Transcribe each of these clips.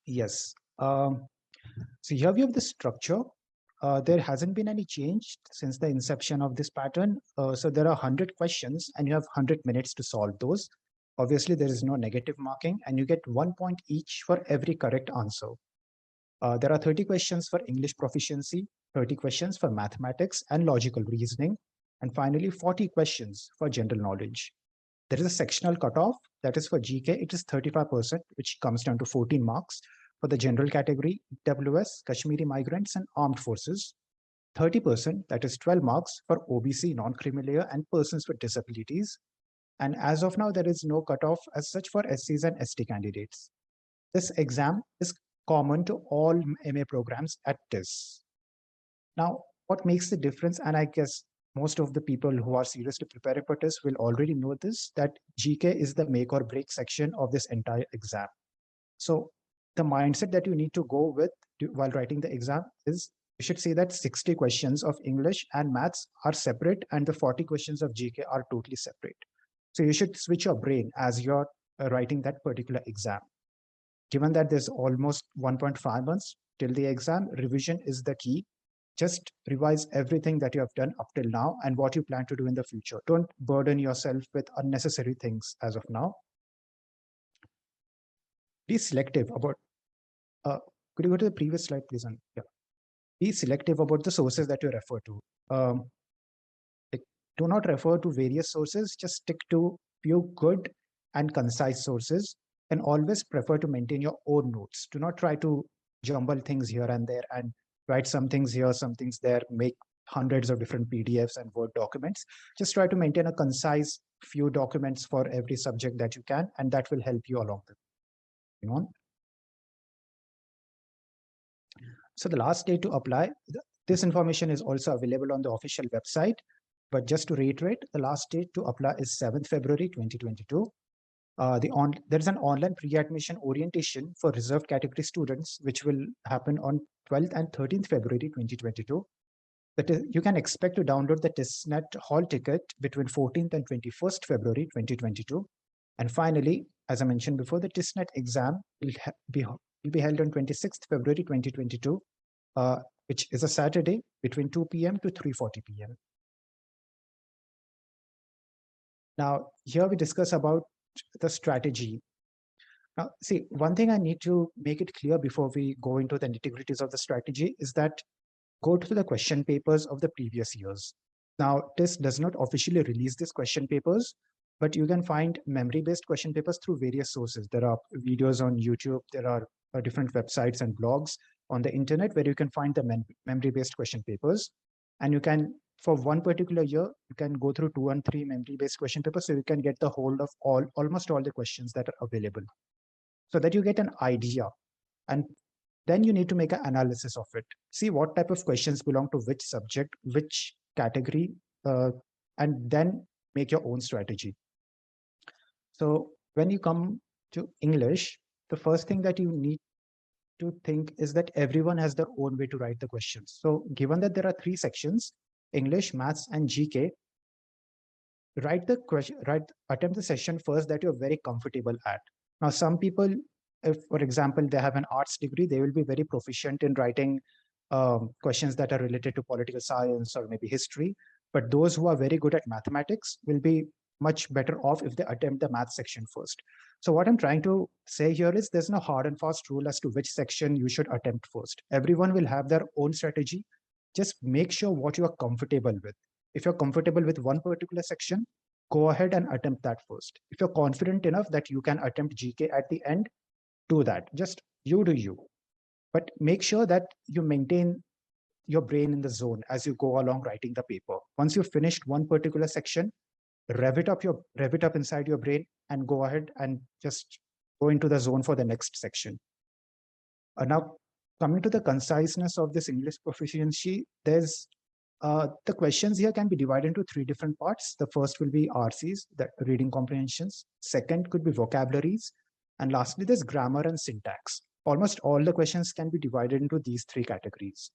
Yes. So here we have the structure. There hasn't been any change since the inception of this pattern. So there are 100 questions and you have 100 minutes to solve those. Obviously, there is no negative marking and you get 1 point each for every correct answer. There are 30 questions for English proficiency, 30 questions for mathematics and logical reasoning, and finally 40 questions for general knowledge. There is a sectional cutoff that is for GK, it is 35%, which comes down to 14 marks. For the general category, WS, Kashmiri migrants, and armed forces, 30%, that is 12 marks for OBC, non-creamy layer, and persons with disabilities. And as of now, there is no cutoff as such for SCs and ST candidates. This exam is common to all MA programs at TIS. Now, what makes the difference, and I guess most of the people who are seriously preparing for TIS will already know this, that GK is the make or break section of this entire exam. So the mindset that you need to go with while writing the exam is you should say that 60 questions of English and maths are separate and the 40 questions of GK are totally separate. So you should switch your brain as you're writing that particular exam. Given that there's almost 1.5 months till the exam, revision is the key. Just revise everything that you have done up till now and what you plan to do in the future. Don't burden yourself with unnecessary things as of now. Be selective about, could you go to the previous slide, please? Yeah. Be selective about the sources that you refer to. Do not refer to various sources, just stick to few good and concise sources, and always prefer to maintain your own notes. Do not try to jumble things here and there and write some things here, some things there, make hundreds of different PDFs and Word documents. Just try to maintain a concise few documents for every subject that you can, and that will help you along the way. So the last day to apply, this information is also available on the official website. But just to reiterate, the last date to apply is 7th February 2022. There is an online pre-admission orientation for reserved category students, which will happen on 12th and 13th February 2022. You can expect to download the TISNet hall ticket between 14th and 21st February 2022. And finally, as I mentioned before, the TISNet exam will be held on 26th February 2022, which is a Saturday between 2 p.m. to 3:40 p.m. Now, here we discuss about the strategy. Now, see, one thing I need to make it clear before we go into the nitty-gritties of the strategy is that go to the question papers of the previous years. Now, TIS does not officially release these question papers, but you can find memory-based question papers through various sources. There are videos on YouTube, there are different websites and blogs on the internet where you can find the memory-based question papers. And you can, for one particular year, you can go through 2 and 3 memory-based question papers so you can get the hold of almost all the questions that are available, so that you get an idea. And then you need to make an analysis of it. See what type of questions belong to which subject, which category, and then make your own strategy. So when you come to English, the first thing that you need to think is that everyone has their own way to write the questions. So given that there are 3 sections, English, maths, and GK, attempt the session first that you're very comfortable at. Now, some people, if, for example, they have an arts degree, they will be very proficient in writing questions that are related to political science or maybe history. But those who are very good at mathematics will be much better off if they attempt the math section first. So what I'm trying to say here is there's no hard and fast rule as to which section you should attempt first. Everyone will have their own strategy. Just make sure what you are comfortable with. If you're comfortable with one particular section, go ahead and attempt that first. If you're confident enough that you can attempt GK at the end, do that. Just you do you. But make sure that you maintain your brain in the zone as you go along writing the paper. Once you've finished one particular section, rev it up inside your brain and go ahead and just go into the zone for the next section. Now, coming to the conciseness of this English proficiency, there's the questions here can be divided into 3 different parts. The first will be RCs, that reading comprehensions. Second could be vocabularies. And lastly, there's grammar and syntax. Almost all the questions can be divided into these 3 categories.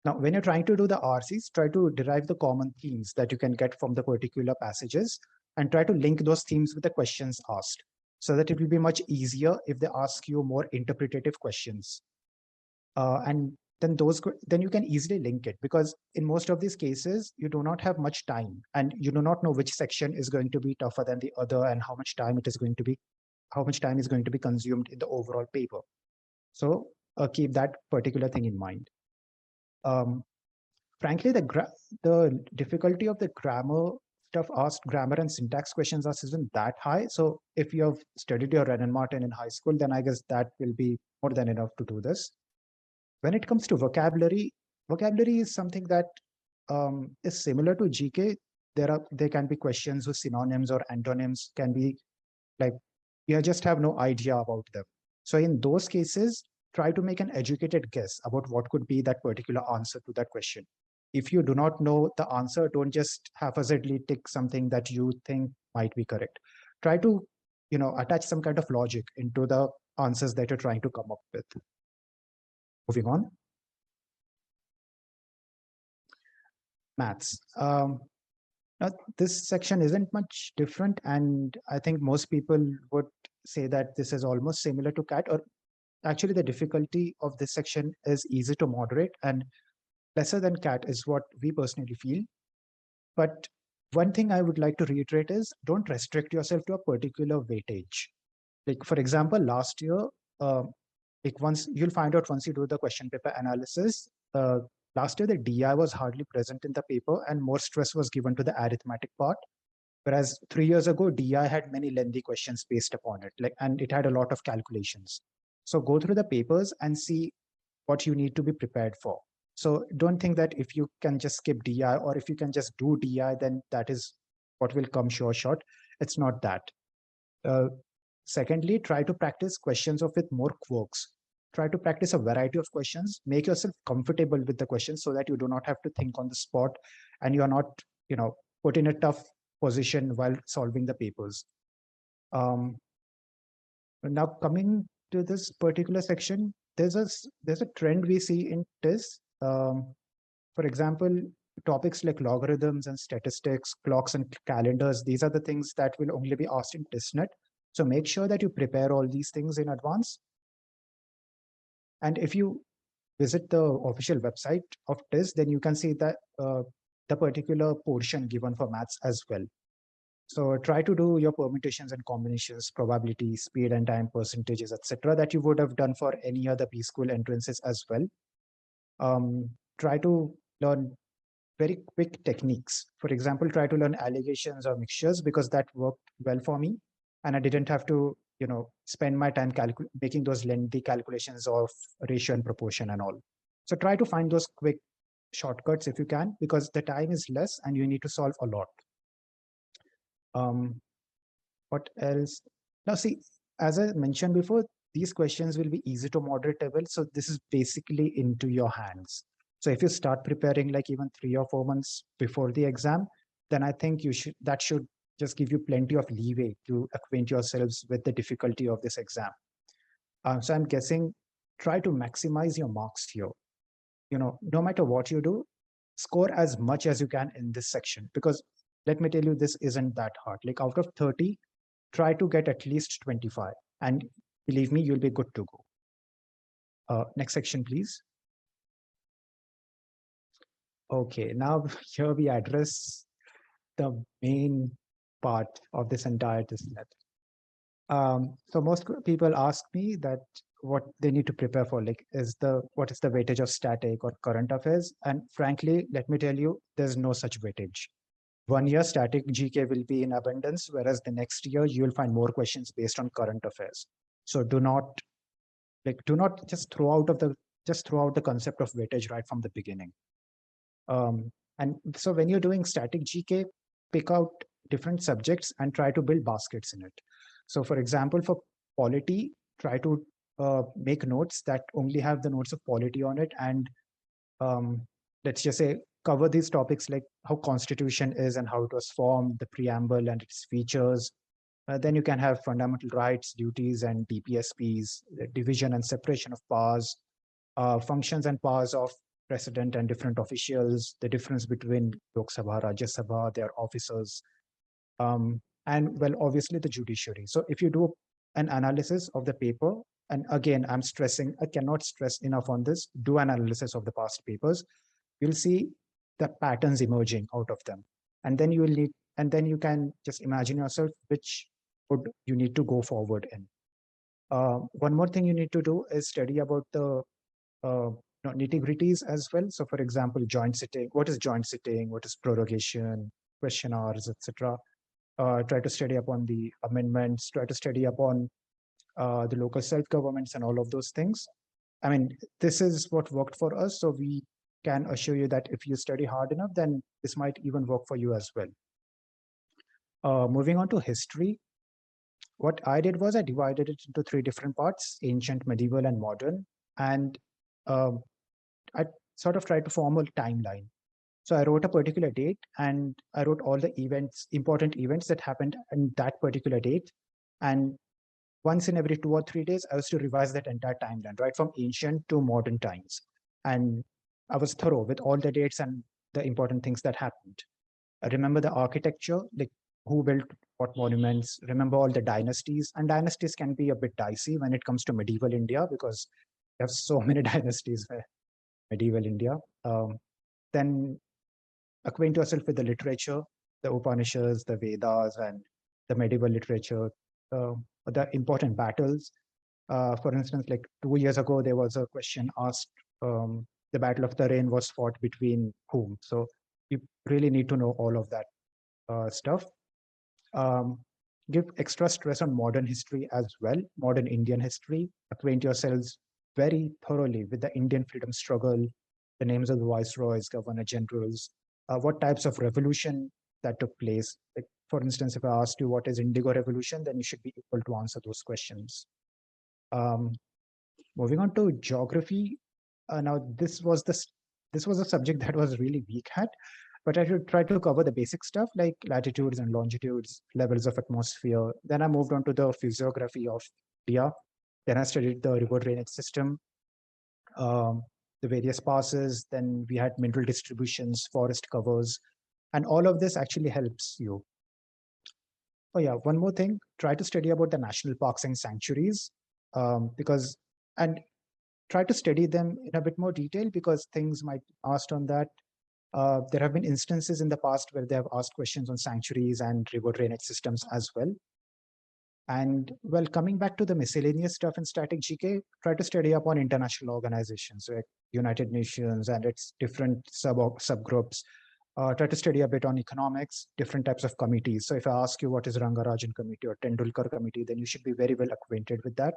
Now, when you're trying to do the RCs, try to derive the common themes that you can get from the particular passages and try to link those themes with the questions asked. so that it will be much easier if they ask you more interpretative questions. And then you can easily link it, because in most of these cases, you do not have much time and you do not know which section is going to be tougher than the other and how much time is going to be consumed in the overall paper. So keep that particular thing in mind. Frankly, the difficulty of the grammar stuff asked, grammar and syntax questions asked, isn't that high. So if you have studied your Wren and Martin in high school, then I guess that will be more than enough to do this. When it comes to vocabulary is something that is similar to GK. There can be questions with synonyms or antonyms, can be like you just have no idea about them. So in those cases, try to make an educated guess about what could be that particular answer to that question. If you do not know the answer, don't just haphazardly tick something that you think might be correct. Try to, attach some kind of logic into the answers that you're trying to come up with. Moving on. Maths. Now, this section isn't much different, and I think most people would say that this is almost similar to CAT, or actually the difficulty of this section is easy to moderate and lesser than CAT is what we personally feel. But one thing I would like to reiterate is don't restrict yourself to a particular weightage. Like, for example, last year, once you'll find out once you do the question paper analysis, last year the DI was hardly present in the paper and more stress was given to the arithmetic part. Whereas 3 years ago, DI had many lengthy questions based upon it, and it had a lot of calculations. So go through the papers and see what you need to be prepared for. So don't think that if you can just skip DI or if you can just do DI, then that is what will come short. It's not that. Secondly, try to practice questions with more quirks. Try to practice a variety of questions. Make yourself comfortable with the questions so that you do not have to think on the spot and you are not, put in a tough position while solving the papers. Now coming to this particular section, there's a trend we see in TIS. For example, topics like logarithms and statistics, clocks and calendars, these are the things that will only be asked in TISnet. So make sure that you prepare all these things in advance. And if you visit the official website of TIS, then you can see that the particular portion given for maths as well. So try to do your permutations and combinations, probability, speed and time, percentages, etc., that you would have done for any other B-School entrances as well. Try to learn very quick techniques. For example, try to learn alligations or mixtures, because that worked well for me. And I didn't have to, spend my time making those lengthy calculations of ratio and proportion and all. So try to find those quick shortcuts if you can, because the time is less and you need to solve a lot. What else? Now, see, as I mentioned before, these questions will be easy to moderate. So this is basically into your hands. So if you start preparing like even 3 or 4 months before the exam, then I think that should just give you plenty of leeway to acquaint yourselves with the difficulty of this exam. So I'm guessing try to maximize your marks here. No matter what you do, score as much as you can in this section, because let me tell you, this isn't that hard. Like out of 30, try to get at least 25. And believe me, you'll be good to go. Next section, please. Okay, now here we address the main part of this entire TISnet. So most people ask me that what they need to prepare for, like, what is the weightage of static or current affairs? And frankly, let me tell you, there's no such weightage. 1 year static GK will be in abundance, whereas the next year you will find more questions based on current affairs. So do not just throw out the concept of weightage right from the beginning. And so when you're doing static GK, pick out different subjects and try to build baskets in it. So for example, for polity, try to make notes that only have the notes of polity on it. And let's just say cover these topics like how constitution is and how it was formed, the preamble and its features. Then you can have fundamental rights, duties, and DPSPs, the division and separation of powers, functions and powers of president and different officials, the difference between Lok Sabha, Rajya Sabha, their officers, and well, obviously the judiciary. So if you do an analysis of the paper. And again, I cannot stress enough on this, do an analysis of the past papers. You'll see the patterns emerging out of them. And then you can just imagine yourself which would you need to go forward in. One more thing you need to do is study about the nitty-gritties as well. So for example, joint sitting, what is joint sitting, what is prorogation, question hours, etc. Try to study upon the amendments, try to study upon the local self-governments and all of those things. I mean, this is what worked for us. So we can assure you that if you study hard enough, then this might even work for you as well. Moving on to history, what I did was I divided it into 3 different parts: ancient, medieval, and modern. And I sort of tried to form a timeline. So I wrote a particular date and I wrote all the events, important events that happened in that particular date. And once in every 2 or 3 days, I was to revise that entire timeline, right from ancient to modern times. And I was thorough with all the dates and the important things that happened. I remember the architecture, like who built what monuments, remember all the dynasties. And dynasties can be a bit dicey when it comes to medieval India because you have so many dynasties in medieval India. Then acquaint yourself with the literature, the Upanishads, the Vedas, and the medieval literature, the important battles. For instance, like 2 years ago, there was a question asked, the Battle of Tarain was fought between whom? So you really need to know all of that stuff. Give extra stress on modern history as well, modern Indian history. Acquaint yourselves very thoroughly with the Indian freedom struggle, the names of the viceroys, governor generals, what types of revolution that took place. Like, for instance, if I asked you what is Indigo Revolution, then you should be able to answer those questions. Moving on to geography. Now, this was a subject that was really weak at, but I should try to cover the basic stuff like latitudes and longitudes, levels of atmosphere. Then I moved on to the physiography of India. Then I studied the river drainage system, the various passes. Then we had mineral distributions, forest covers, and all of this actually helps you. Oh yeah, one more thing, try to study about the national parks and sanctuaries, and try to study them in a bit more detail because things might be asked on that. There have been instances in the past where they have asked questions on sanctuaries and river drainage systems as well. And well, coming back to the miscellaneous stuff in static GK, try to study up on international organizations like United Nations and its different subgroups. Try to study a bit on economics, different types of committees. So if I ask you what is Rangarajan committee or Tendulkar committee, then you should be very well acquainted with that.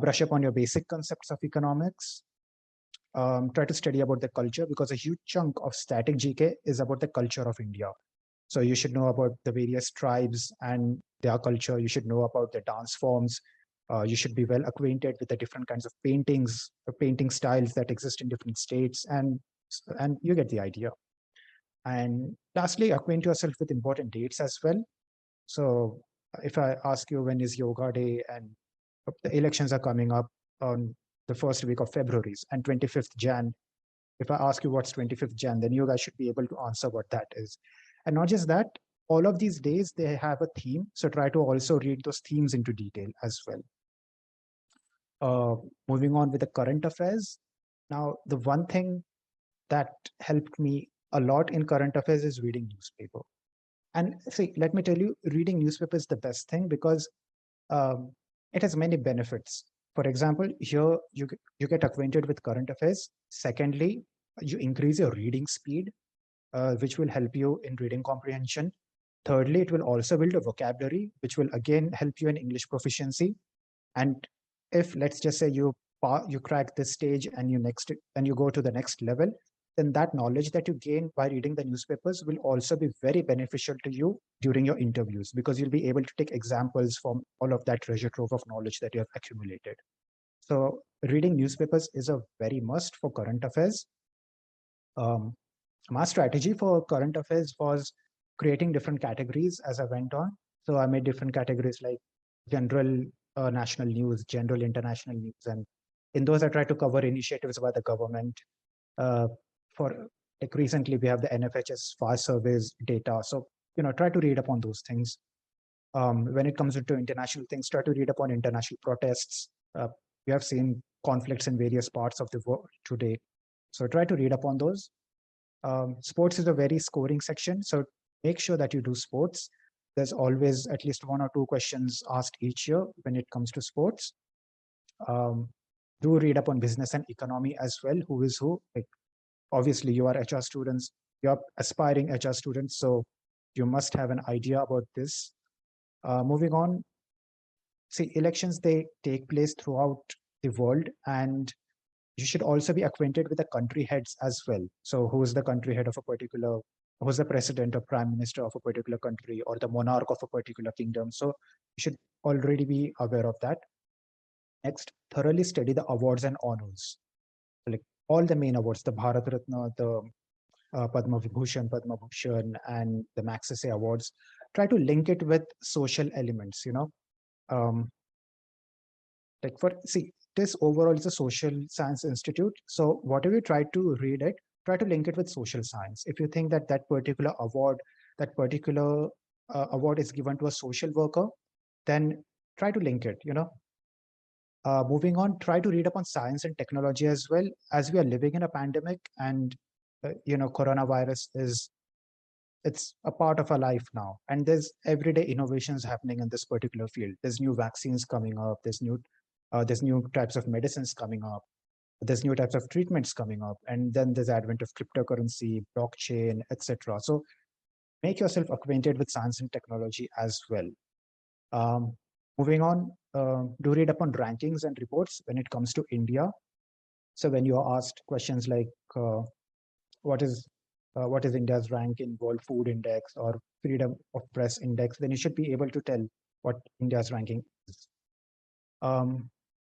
Brush up on your basic concepts of economics. Try to study about the culture because a huge chunk of static GK is about the culture of India. So you should know about the various tribes and their culture. You should know about the dance forms. You should be well acquainted with the different kinds of paintings, painting styles that exist in different states, and you get the idea. And lastly, acquaint yourself with important dates as well. So if I ask you when is Yoga Day, and the elections are coming up on the first week of February and 25th Jan, if I ask you what's 25th Jan, then you guys should be able to answer what that is. And not just that, all of these days, they have a theme. So try to also read those themes into detail as well. Moving on with the current affairs. Now, the one thing that helped me a lot in current affairs is reading newspaper. And see, let me tell you, reading newspaper is the best thing because it has many benefits. For example, here you get acquainted with current affairs. Secondly, you increase your reading speed, which will help you in reading comprehension. Thirdly, it will also build a vocabulary, which will again help you in English proficiency. And if let's just say you crack this stage and you go to the next level, then that knowledge that you gain by reading the newspapers will also be very beneficial to you during your interviews because you'll be able to take examples from all of that treasure trove of knowledge that you have accumulated. So reading newspapers is a very must for current affairs. My strategy for current affairs was creating different categories as I went on. So I made different categories like general national news, general international news. And in those, I tried to cover initiatives by the government. For like recently, we have the NFHS fire surveys data. So, try to read up on those things. When it comes into international things, try to read up on international protests. We have seen conflicts in various parts of the world today. So try to read up on those. Sports is a very scoring section. So make sure that you do sports. There's always at least 1 or 2 questions asked each year when it comes to sports. Do read up on business and economy as well. Who is who? Like, obviously, you are HR students, you're aspiring HR students, so you must have an idea about this. Moving on, see, elections, they take place throughout the world, and you should also be acquainted with the country heads as well. So who is the country head of a particular, who's the president or prime minister of a particular country or the monarch of a particular kingdom. So you should already be aware of that. Next, thoroughly study the awards and honors. Like all the main awards, the Bharat Ratna, the Padma Vibhushan, Padma Bhushan, and the Magsaysay awards. Try to link it with social elements, like for, see, this overall is a social science institute. So whatever you try to read it, try to link it with social science. If you think that that particular award, that particular award is given to a social worker, then try to link it, moving on, try to read up on science and technology as well, as we are living in a pandemic, and coronavirus is, it's a part of our life now, and there's everyday innovations happening in this particular field. There's new vaccines coming up, there's new types of medicines coming up, there's new types of treatments coming up, and then there's advent of cryptocurrency, blockchain, etc. So make yourself acquainted with science and technology as well. Moving on, do read up on rankings and reports when it comes to India. So when you are asked questions like what is India's rank in World Food Index or Freedom of Press Index, then you should be able to tell what India's ranking is.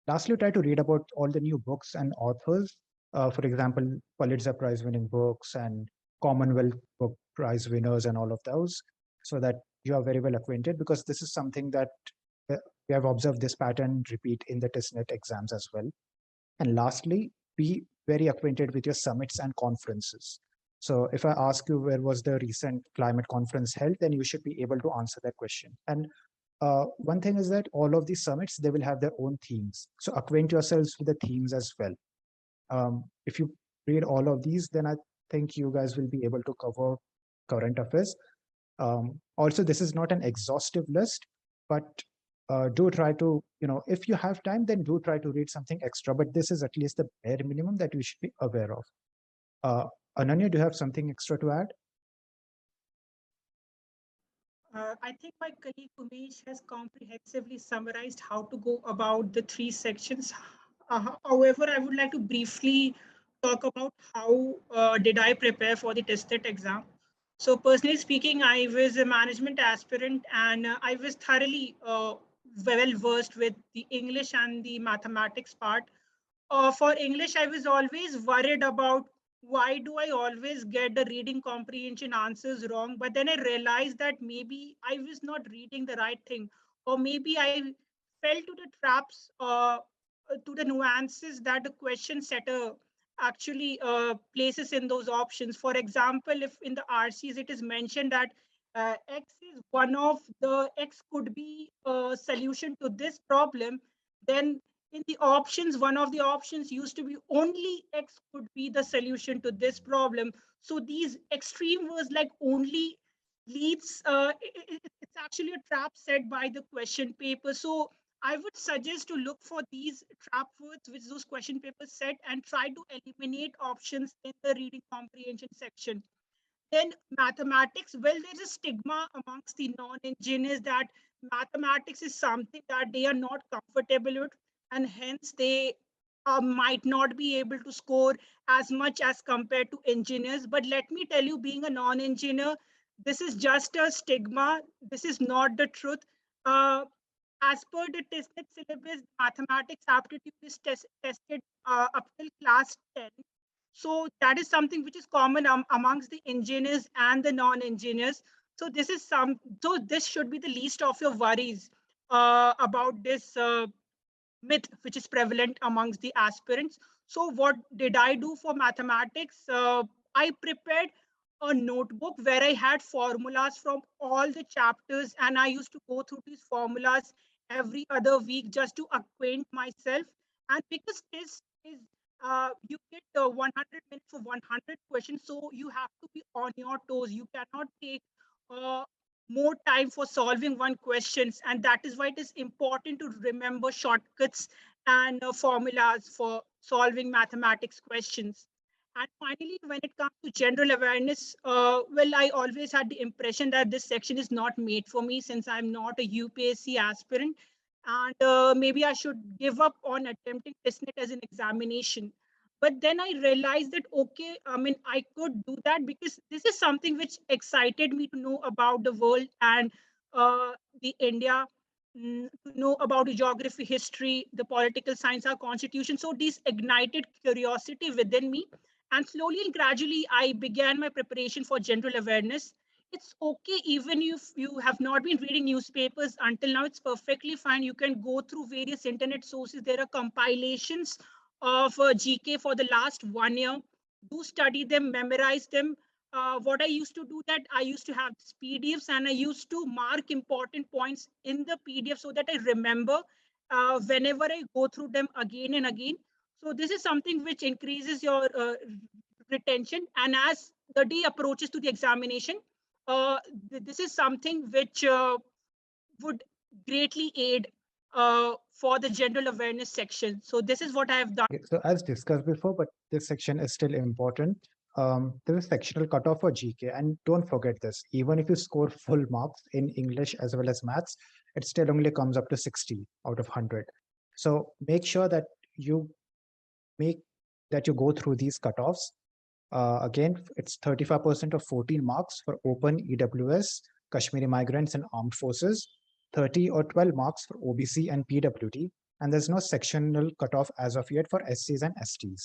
Lastly, try to read about all the new books and authors. For example, Pulitzer Prize winning books and Commonwealth Book Prize winners and all of those, so that you are very well acquainted, because this is something that we have observed this pattern repeat in the TISNET exams as well. And lastly, be very acquainted with your summits and conferences. So if I ask you where was the recent climate conference held, then you should be able to answer that question. And one thing is that all of these summits, they will have their own themes. So acquaint yourselves with the themes as well. If you read all of these, then I think you guys will be able to cover current affairs. Also, this is not an exhaustive list, but do try to, if you have time, then do try to read something extra, but this is at least the bare minimum that you should be aware of. Ananya, do you have something extra to add? I think my colleague Umesh has comprehensively summarized how to go about the 3 sections. However, I would like to briefly talk about how did I prepare for the TESTET exam. So personally speaking, I was a management aspirant, and I was thoroughly well versed with the English and the mathematics part. For English, I was always worried about why do I always get the reading comprehension answers wrong. But then I realized that maybe I was not reading the right thing, or maybe I fell to the traps, to the nuances that the question setter actually places in those options. For example, if in the RCs it is mentioned that X is one of the X could be a solution to this problem, then in the options, one of the options used to be only X could be the solution to this problem. So these extreme words like only leads, it's actually a trap set by the question paper. So I would suggest to look for these trap words which those question papers set and try to eliminate options in the reading comprehension section. Then mathematics, well, there's a stigma amongst the non-engineers that mathematics is something that they are not comfortable with, and hence they might not be able to score as much as compared to engineers. But let me tell you, being a non-engineer, this is just a stigma. This is not the truth. Uh, as per the tested syllabus, mathematics aptitude is tested up till class 10. So that is something which is common amongst the engineers and the non-engineers. So this should be the least of your worries about this myth which is prevalent amongst the aspirants. So what did I do for mathematics? I prepared a notebook where I had formulas from all the chapters, and I used to go through these formulas every other week just to acquaint myself. And because this is you get 100 minutes for 100 questions, so you have to be on your toes. You cannot take uh, more time for solving one questions, and that is why it is important to remember shortcuts and formulas for solving mathematics questions. And finally, when it comes to general awareness, well, I always had the impression that this section is not made for me since I'm not a UPSC aspirant. And maybe I should give up on attempting TISNET as an examination. But then I realized that, okay, I mean, I could do that because this is something which excited me to know about the world and the India, to know about the geography, history, the political science, our constitution. So these ignited curiosity within me, and slowly and gradually, I began my preparation for general awareness. It's okay, even if you have not been reading newspapers until now, it's perfectly fine. You can go through various internet sources. There are compilations of GK for the last 1 year. Do study them, memorize them. What I used to do that I used to have PDFs and I used to mark important points in the PDF so that I remember whenever I go through them again and again. So this is something which increases your retention. And as the day approaches to the examination, this is something which would greatly aid for the general awareness section. So this is what I have done. Okay, so as discussed before, but this section is still important. There is sectional cutoff for GK, and don't forget this. Even if you score full marks in English as well as maths, it still only comes up to 60 out of 100. So make sure that you go through these cutoffs. Again, it's 35% of 14 marks for open EWS, Kashmiri migrants and armed forces, 30 or 12 marks for OBC and PWD, and there's no sectional cutoff as of yet for SCs and STs.